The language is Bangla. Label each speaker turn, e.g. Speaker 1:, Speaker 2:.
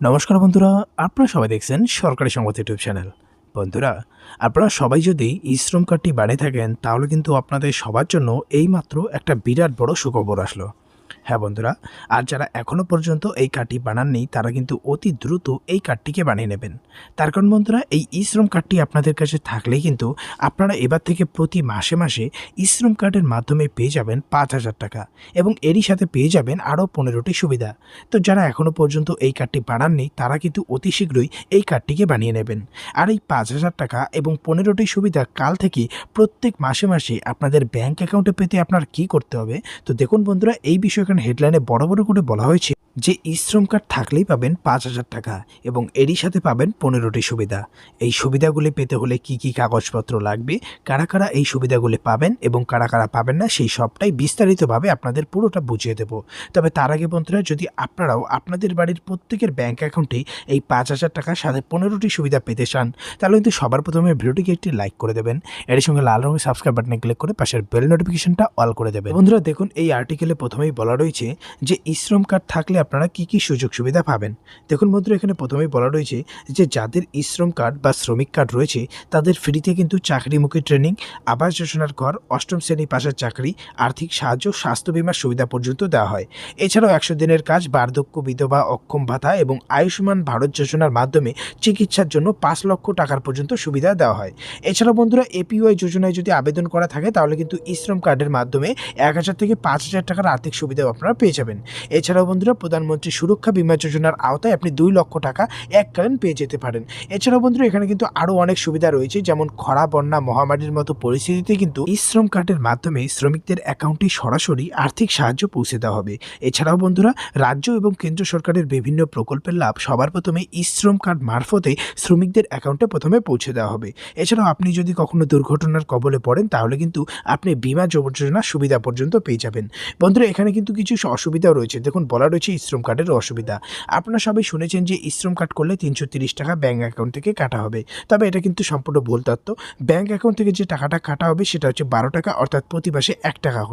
Speaker 1: নমস্কার বন্ধুরা, আপনারা সবাই দেখছেন সরকারি সংবাদ ইউটিউব চ্যানেল। বন্ধুরা, আপনারা সবাই যদি ই-শ্রম কার্ডটি বানিয়ে থাকেন তাহলে কিন্তু আপনাদের সবার জন্য এইমাত্র একটা বিরাট বড় সুখবর আসলো। হ্যাঁ বন্ধুরা, আর যারা এখনও পর্যন্ত এই কার্ডটি বানাননি তারা কিন্তু অতি দ্রুত এই কার্ডটিকে বানিয়ে নেবেন। তার কারণ বন্ধুরা, এই ই-শ্রম কার্ডটি আপনাদের কাছে থাকলেই কিন্তু আপনারা এবার থেকে প্রতি মাসে মাসে ই-শ্রম কার্ডের মাধ্যমে পেয়ে যাবেন ৫,০০০ টাকা এবং এরই সাথে পেয়ে যাবেন আরও ১৫টি সুবিধা। তো যারা এখনও পর্যন্ত এই কার্ডটি বানাননি তারা কিন্তু অতি শীঘ্রই এই কার্ডটিকে বানিয়ে নেবেন। আর এই ৫,০০০ টাকা এবং ১৫টি সুবিধা কাল থেকে প্রত্যেক মাসে মাসে আপনাদের ব্যাঙ্ক অ্যাকাউন্টে পেতে আপনার কী করতে হবে? তো দেখুন বন্ধুরা, এই বিষয়ে এখানে হেডলাইনে বড় বড় করে বলা হয়েছে যে ই-শ্রম কার্ড থাকলেই পাবেন ৫,০০০ টাকা এবং এরই সাথে পাবেন ১৫টি সুবিধা। এই সুবিধাগুলি পেতে হলে কি কি কাগজপত্র লাগবে, কারা কারা এই সুবিধাগুলি পাবেন এবং কারা কারা পাবেন না, সেই সবটাই বিস্তারিতভাবে আপনাদের পুরোটা বুঝিয়ে দেব। তবে তার আগে বন্ধুরা, যদি আপনারাও আপনাদের বাড়ির প্রত্যেকের ব্যাঙ্ক অ্যাকাউন্টে এই ৫,০০০ টাকার সাথে ১৫টি সুবিধা পেতে চান তাহলে কিন্তু সবার প্রথমে ভিডিওটিকে একটি লাইক করে দেবেন, এর সঙ্গে লাল রঙের সাবস্ক্রাইব বাটনে ক্লিক করে পাশের বেল নোটিফিকেশনটা অল করে দেবেন। বন্ধুরা দেখুন, এই আর্টিকেলে প্রথমেই বলা রয়েছে যে ই-শ্রম কার্ড থাকলে আপনারা কি কি সুযোগ সুবিধা পাবেন। দেখুন বন্ধুরা, এখানে প্রথমেই বলা রয়েছে যে যাদের ই-শ্রম কার্ড বা শ্রমিক কার্ড রয়েছে তাদের ফ্রিতে কিন্তু চাকরিমুখী ট্রেনিং, আবাস যোজনার ঘর, অষ্টম শ্রেণী পাশের চাকরি, আর্থিক সাহায্য, স্বাস্থ্য বীমার সুবিধা পর্যন্ত দেওয়া হয়। এছাড়াও ১০০ দিনের কাজ, বার্ধক্য, বিধবা, অক্ষম ভাতা এবং আয়ুষ্মান ভারত যোজনার মাধ্যমে চিকিৎসার জন্য ৫ লক্ষ টাকার পর্যন্ত সুবিধা দেওয়া হয়। এছাড়াও বন্ধুরা, এপিওয়াই যোজনায় যদি আবেদন করা থাকে তাহলে কিন্তু ই-শ্রম কার্ডের মাধ্যমে ১,০০০ থেকে ৫,০০০ টাকার আর্থিক সুবিধাও আপনারা পেয়ে যাবেন। এছাড়াও বন্ধুরা, প্রধানমন্ত্রী সুরক্ষা বীমা যোজনার আওতায় আপনি ২ লক্ষ টাকা এককালীন পেয়ে যেতে পারেন। এছাড়াও বন্ধুরা, এখানে কিন্তু আরও অনেক সুবিধা রয়েছে, যেমন খরা, বন্যা, মহামারীর মতো পরিস্থিতিতে কিন্তু ই-শ্রম কার্ডের মাধ্যমে শ্রমিকদের অ্যাকাউন্টে সরাসরি আর্থিক সাহায্য পৌঁছে দেওয়া হবে। এছাড়াও বন্ধুরা, রাজ্য এবং কেন্দ্র সরকারের বিভিন্ন প্রকল্পের লাভ সবার প্রথমে ই-শ্রম কার্ড মারফতে শ্রমিকদের অ্যাকাউন্টে প্রথমে পৌঁছে দেওয়া হবে। এছাড়াও আপনি যদি কখনো দুর্ঘটনার কবলে পড়েন তাহলে কিন্তু আপনি বীমা যোজনার সুবিধা পর্যন্ত পেয়ে যাবেন। বন্ধুরা, এখানে কিন্তু কিছু অসুবিধাও রয়েছে। দেখুন, বলা রয়েছে ই-শ্রম কার্ডের অসুবিধা। আপনারা সবাই শুনেছেন যে ই-শ্রম কার্ড করলে ৩৩০ টাকা ব্যাঙ্ক অ্যাকাউন্ট থেকে কাটা হবে। তবে এটা কিন্তু সম্পূর্ণ ভুল তথ্য। ব্যাঙ্ক অ্যাকাউন্ট থেকে যে টাকাটা কাটা হবে সেটা হচ্ছে ১২ টাকা, অর্থাৎ প্রতি মাসে ১ টাকা করে।